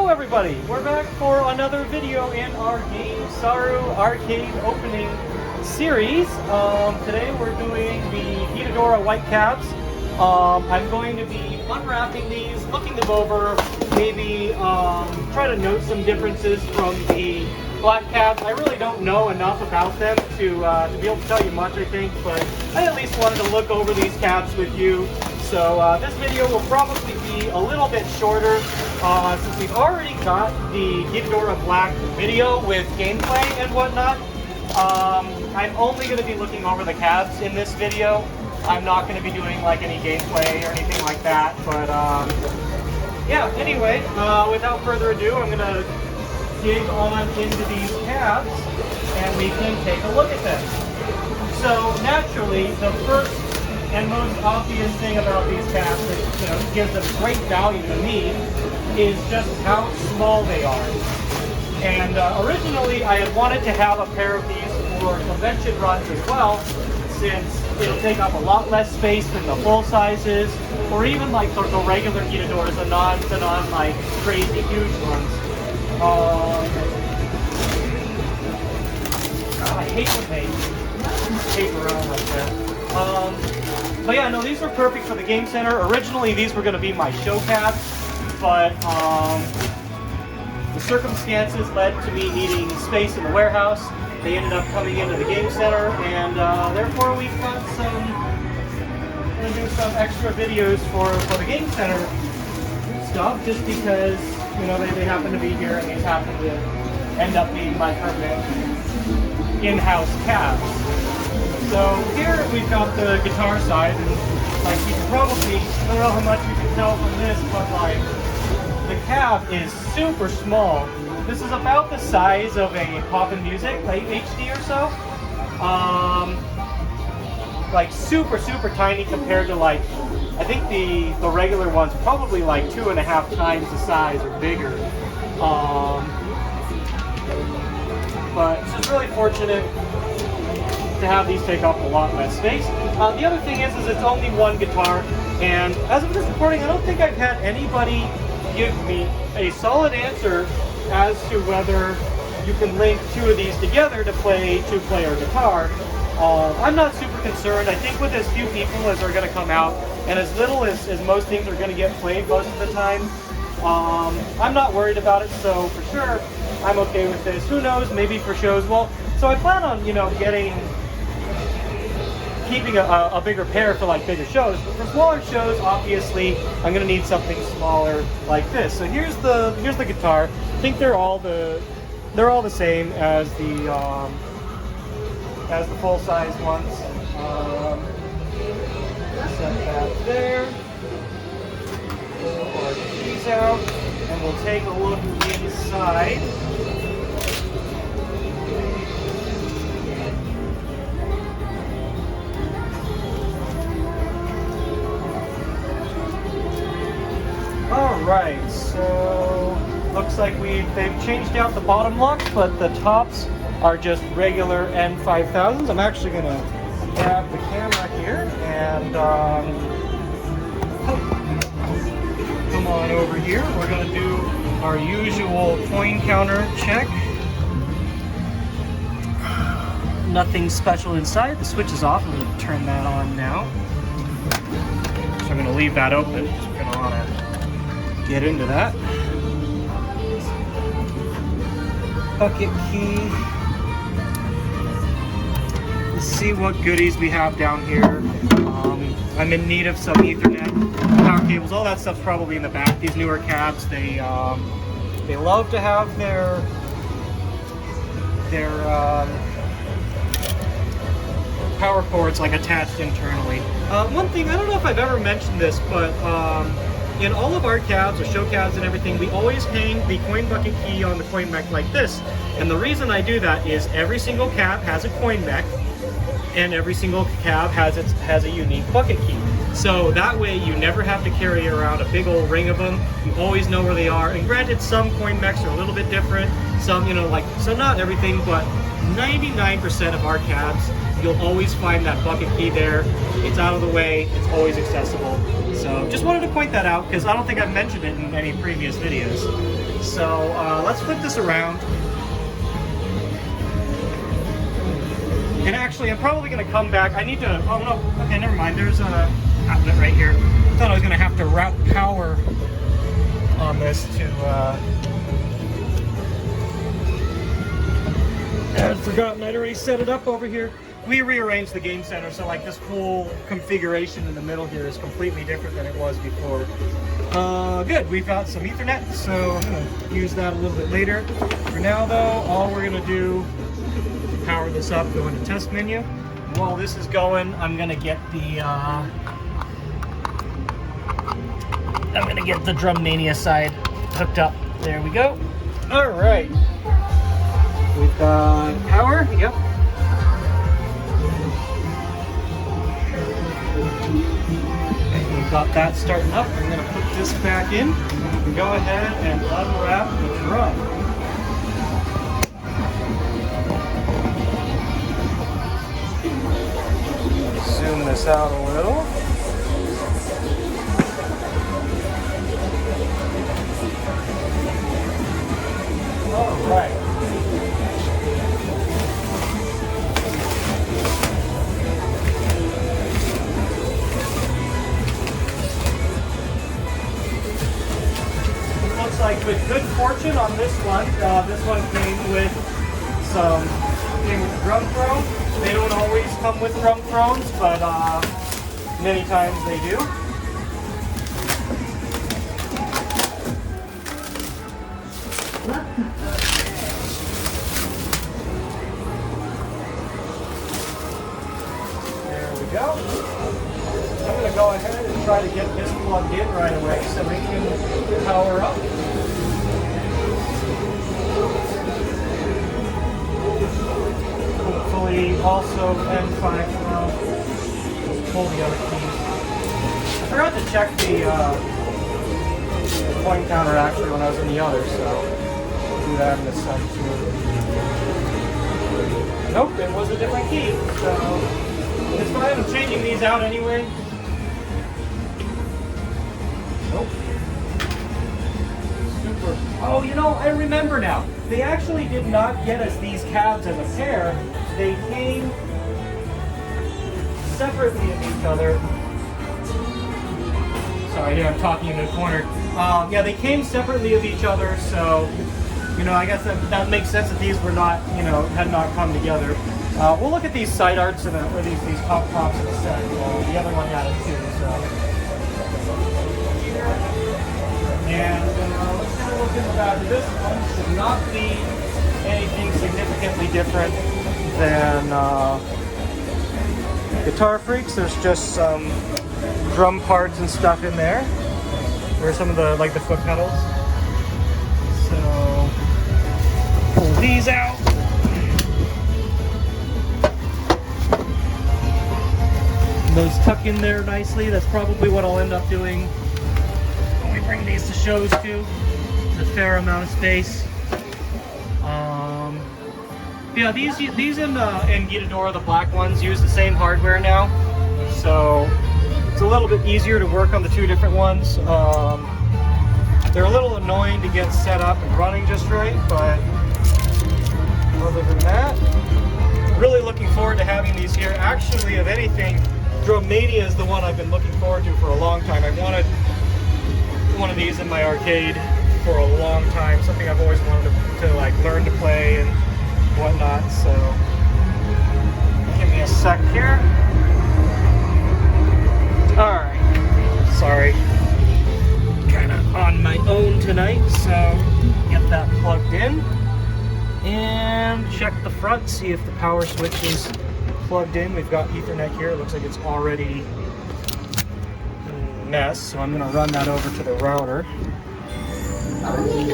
Hello everybody, we're back for another video in our Center Saru arcade opening series. Today we're doing the GITADORA white cabs. I'm going to be unwrapping these, looking them over, maybe try to note some differences from the black cabs. I really don't know enough about them to be able to tell you much, I think, but I at least wanted to look over these cabs with you. So this video will probably be a little bit shorter since we've already got the GITADORA Black video with gameplay and whatnot. I'm only going to be looking over the cabs in this video. I'm not going to be doing like any gameplay or anything like that. But yeah, anyway, without further ado, I'm going to dig on into these cabs and we can take a look at them. So naturally, the first and most obvious thing about these cabs that gives them great value to me is just how small they are. And originally I had wanted to have a pair of these for convention runs as well, since it'll take up a lot less space than the full sizes, or even like the regular GITADORAs, the non like crazy huge ones. God, I hate when they tape around like that. But yeah, no, these were perfect for the game center. Originally, these were going to be my show cabs, but the circumstances led to me needing space in the warehouse. They ended up coming into the game center, and therefore we've got going to do some extra videos for the game center stuff, just because they happen to be here and these happen to end up being my permanent in-house cabs. So here we've got the guitar side, and like you can probably, I don't know how much you can tell from this, but like the cab is super small. This is about the size of a Poppin' Music, like HD or so. Like super tiny compared to like, I think the regular one's probably like 2.5 times the size or bigger. But it's just really fortunate to have these take up a lot less space. The other thing is it's only one guitar, and as of this recording, I don't think I've had anybody give me a solid answer as to whether you can link two of these together to play two-player guitar. I'm not super concerned. I think with as few people as are going to come out, and as little as most things are going to get played most of the time, I'm not worried about it, so for sure, I'm okay with this. Who knows, maybe for shows. Well, so I plan on, keeping a bigger pair for like bigger shows, but for smaller shows, obviously, I'm gonna need something smaller like this. So here's the guitar. I think they're all the same as the full size ones. Set that there. Pull our keys out, and we'll take a look inside. Alright, so looks like they've changed out the bottom locks, but the tops are just regular N5000s. I'm actually going to grab the camera here and come on over here. We're going to do our usual coin counter check. Nothing special inside. The switch is off. I'm going to turn that on now. So I'm going to leave that open. So we're going to want to get into that. Bucket key. Let's see what goodies we have down here. I'm in need of some Ethernet, power cables, all that stuff's probably in the back. These newer cabs, they love to have their power cords like attached internally. One thing, I don't know if I've ever mentioned this, but in all of our cabs, or show cabs and everything, we always hang the coin bucket key on the coin mech like this. And the reason I do that is every single cab has a coin mech, and every single cab has a unique bucket key. So that way you never have to carry around a big old ring of them. You always know where they are. And granted, some coin mechs are a little bit different. Some, so not everything, but 99% of our cabs you'll always find that bucket key there. It's out of the way, it's always accessible. So just wanted to point that out because I don't think I've mentioned it in any previous videos. So let's flip this around. And actually, I'm probably going to come back. I need to, oh no, okay, never mind. There's a outlet right here. I thought I was going to have to route power on this to, I'd forgotten I'd already set it up over here. We rearranged the game center, so like this whole configuration in the middle here is completely different than it was before. Good, we've got some Ethernet, so I'm going to use that a little bit later. For now though, all we're going to do, power this up, go into test menu. While this is going, I'm going to get the Drum Mania side hooked up. There we go. All right. We've got power, yep. And we've got that starting up. I'm going to put this back in. We can go ahead and unwrap the drum. Zoom this out a little. All right. Looks like with good fortune on this one came with the drum throne. They don't always come with drum thrones, but many times they do. There we go. I'm going to go ahead and try to get this plugged in right away so we can power up. Hopefully also N5 well, pull the other keys. I forgot to check the point counter actually when I was in the other, so I'll do that in this side too. Nope, it was a different key, so it's fine. I'm changing these out anyway. Nope. Super. Oh, you know, I remember now. They actually did not get us these cabs as a pair. They came separately of each other. Sorry, here I'm talking in the corner. Yeah, they came separately of each other, so, you know, I guess that makes sense that these were not, you know, had not come together. We'll look at these side arts and or these top tops in a sec. The other one got it too, so. And let's kind of look in the back of this one. Should not be anything significantly different than Guitar Freaks. There's just some drum parts and stuff in there. There's some of the, like the foot pedals. So, pull these out. Those tuck in there nicely. That's probably what I'll end up doing when we bring these to shows too. There's a fair amount of space. Yeah, these in GITADORA, the black ones, use the same hardware now, so it's a little bit easier to work on the two different ones. They're a little annoying to get set up and running just right, but other than that, really looking forward to having these here. Actually, if anything, Drum Mania is the one I've been looking forward to for a long time. I wanted one of these in my arcade for a long time, something I've always wanted to like learn to play and whatnot, so give me a sec here. Alright, sorry, kind of on my own tonight, so get that plugged in and check the front, see if the power switch is plugged in. We've got Ethernet here. It looks like it's already a mess, so I'm going to run that over to the router.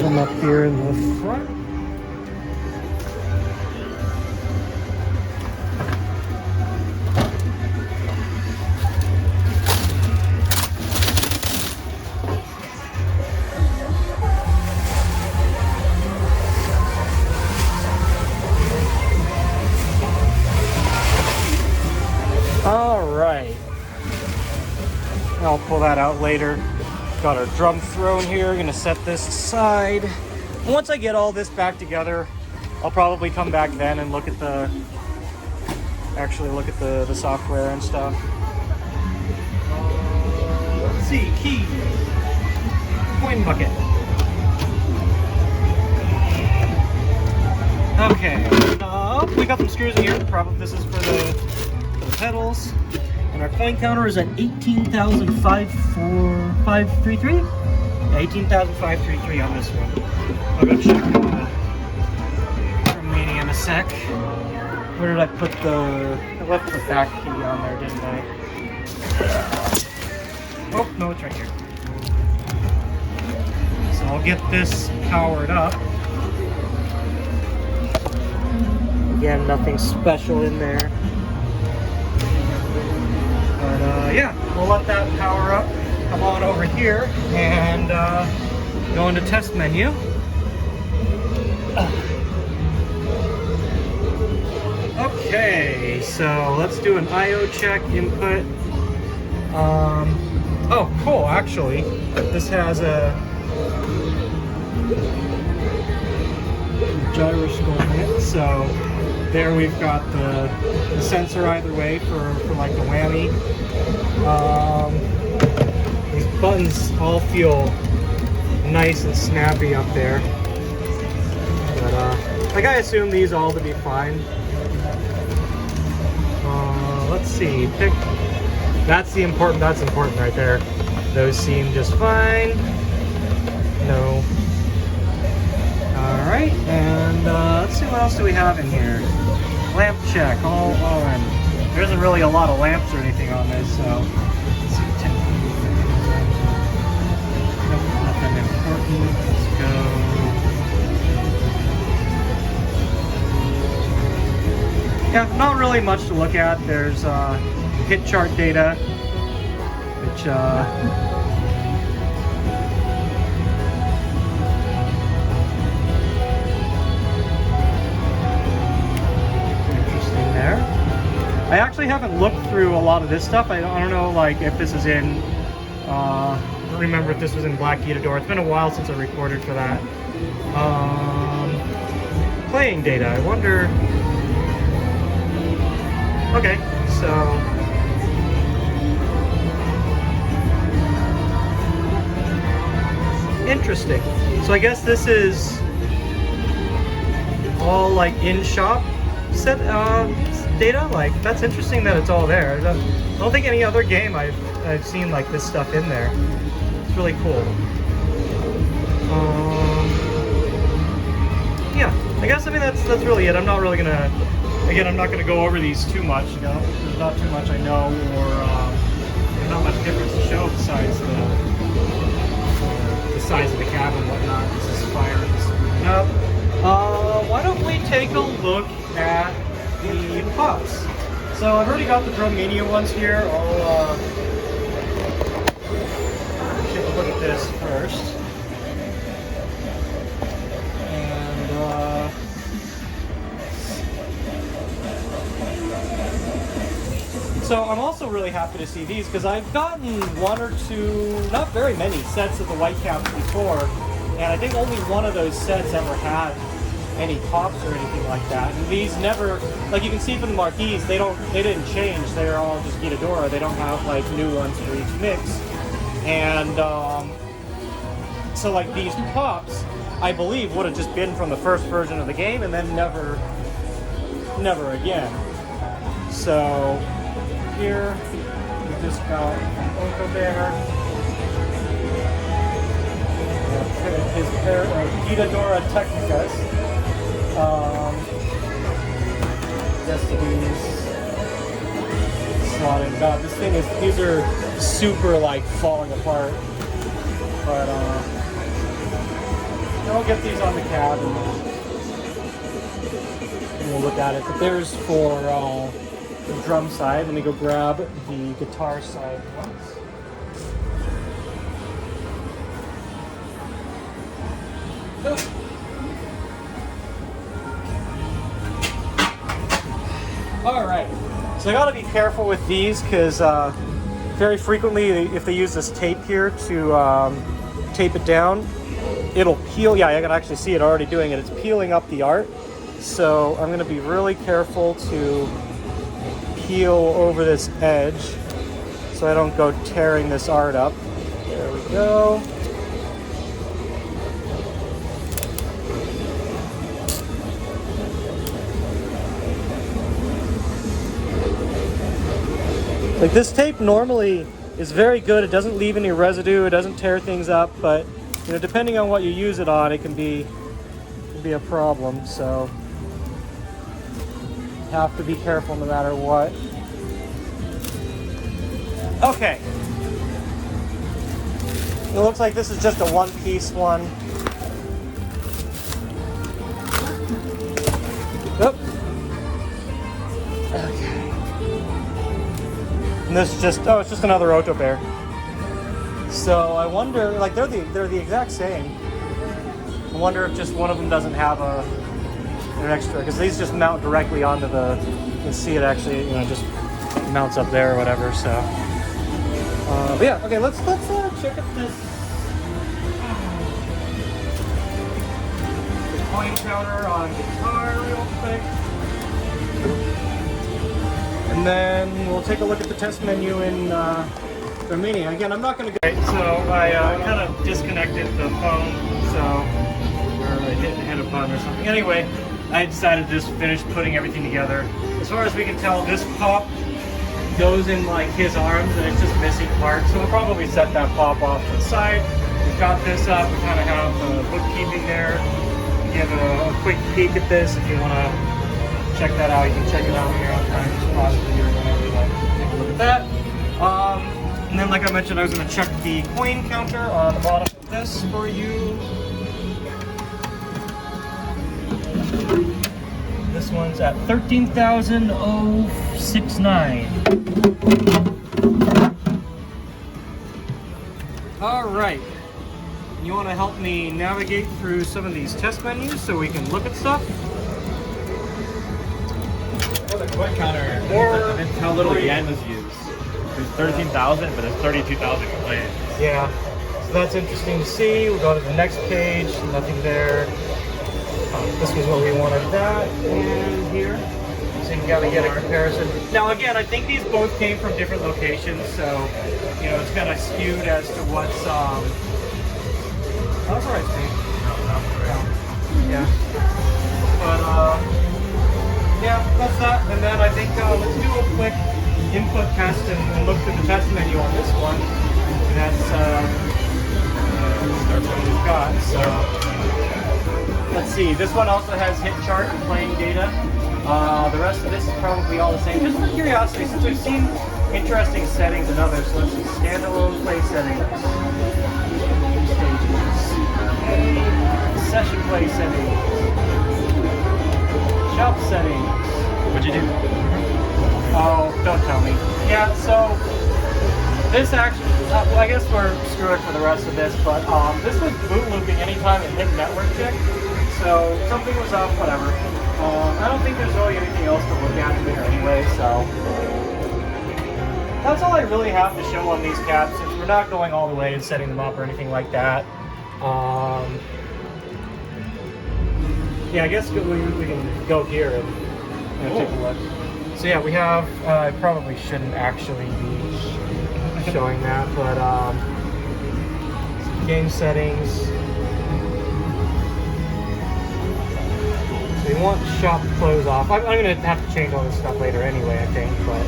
Come up here in the front. I'll pull that out later. Got our drum throne here. Gonna set this aside. And once I get all this back together, I'll probably come back then and look at the software and stuff. Let's see, key, coin bucket. Okay, we got some screws in here. Probably this is for the pedals. And our coin counter is at 18,533. Yeah, 18,533 on this one. I'll go check Romania in a sec. Where did I put I left the back key on there, didn't I? Oh, no, it's right here. So I'll get this powered up. Again, nothing special in there. But yeah, we'll let that power up. Come on over here and go into test menu. Okay, so let's do an I/O check input. Oh, cool, actually, this has a gyroscope in it, so there we've got the sensor either way for like the whammy. These buttons all feel nice and snappy up there. But like I assume these all to be fine. Let's see, that's important right there. Those seem just fine. No. Alright, and let's see what else do we have in here. Lamp check, all on. There isn't really a lot of lamps or anything on this, so let's see. Nope, nothing important. Let's go. Yeah, not really much to look at. There's hit chart data, which interesting there. I actually haven't looked through a lot of this stuff. I don't know, like, if this is in. I don't remember if this was in Black GITADORA. It's been a while since I recorded for that. Playing data. I wonder. Okay, so interesting. So I guess this is all like in-shop set data. Like, that's interesting that it's all there. I don't think any other game I've seen like this stuff in there. It's really cool. Yeah, I guess that's really it. I'm not really gonna. Again, I'm not going to go over these too much. You know, there's not too much I know, or there's not much difference to show besides the size of the cab and whatnot. This is firing up. Why don't we take a look at the pops? So I've already got the Romania ones here. I'll take a look at this first. So I'm also really happy to see these because I've gotten one or two, not very many sets of the white caps before, and I think only one of those sets ever had any pops or anything like that. And these never, like you can see from the marquees, they didn't change. They're all just GITADORA. They don't have like new ones for each mix. And so like these pops, I believe would have just been from the first version of the game and then never again. So here we just got Uncle Bear, his pair of GITADORA Technicas. Just these slotted. God, this thing is, these are super like falling apart. But I'll get these on the cab and we'll look at it. But there's for the drum side. Let me go grab the guitar side once. All right, so I gotta be careful with these because very frequently, if they use this tape here to tape it down, it'll peel. Yeah, I can actually see it already doing it. It's peeling up the art. So I'm going to be really careful to peel over this edge so I don't go tearing this art up. There we go. Like, this tape normally is very good. It doesn't leave any residue. It doesn't tear things up. But, you know, depending on what you use it on, it can be a problem. So have to be careful no matter what. Okay. It looks like this is just a one-piece one. Oop. Okay. And this is just, oh, it's just another Auto Bear. So I wonder, like, they're the exact same. I wonder if just one of them doesn't have an extra, because these just mount directly onto the, you can see it actually, you know, just mounts up there or whatever. So, but yeah, okay, let's check out this the coin counter on guitar real quick, and then we'll take a look at the test menu in BEMANI. Again, I'm not going to go. Right, so I kind of disconnected the phone, so I didn't hit a button or something. Anyway, I decided to just finish putting everything together. As far as we can tell, this pop goes in like his arms and it's just missing parts. So we'll probably set that pop off to the side. We've got this up. We kind of have the bookkeeping there. Give a quick peek at this if you want to check that out. You can check it out when you're on time. Just pause the video whenever you like. Take a look at that. And then, like I mentioned, I was going to check the coin counter on the bottom of this for you. This one's at 13,069. All right. You want to help me navigate through some of these test menus so we can look at stuff? The coin counter, that's how little yen was used. There's 13,000, but there's 32,000 coins. Yeah. So that's interesting to see. We'll go to the next page. Nothing there. This was what we wanted, that and here. So you gotta get a comparison. Now again, I think these both came from different locations, so you know it's kind of skewed as to what's that's alright, Steve. Yeah. But yeah, that's that. And then I think let's do a quick input test and look through the test menu on this one. And that's what we've got. So let's see, this one also has hit chart and playing data. The rest of this is probably all the same. Just for curiosity, since we've seen interesting settings in others, so let's see, standalone play settings. Okay. Session play settings. Shop settings. What'd you do? Oh, don't tell me. Yeah, so this actually, well, I guess we're screwed for the rest of this, but this was boot looping anytime it hit network check. So something was up, whatever. I don't think there's really anything else to look at here anyway, so that's all I really have to show on these caps, since we're not going all the way and setting them up or anything like that. Yeah, I guess we can go here and take a look. So yeah, we have, I probably shouldn't actually be showing that, but some game settings. We want shop close off. I'm going to have to change all this stuff later anyway, I think, but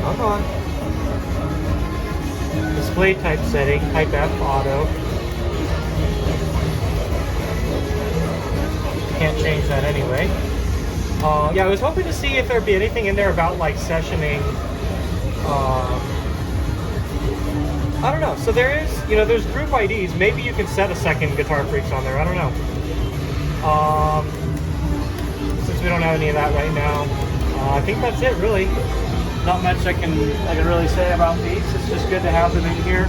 come on. Display type setting, type F auto. Can't change that anyway. Yeah, I was hoping to see if there'd be anything in there about like sessioning. I don't know. So there is, you know, there's group IDs. Maybe you can set a second Guitar Freaks on there. I don't know. Since we don't have any of that right now, I think that's it really. Not much I can really say about these. It's just good to have them in here.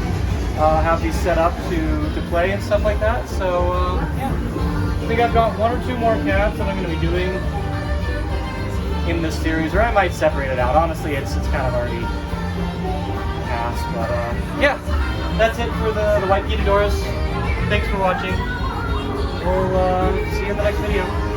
Have these set up to play and stuff like that. So yeah. think I've got 1 or 2 more caps that I'm going to be doing in this series, or I might separate it out. Honestly, it's kind of already past, but yeah, that's it for the white GITADORAs. Thanks for watching. We'll see you in the next video.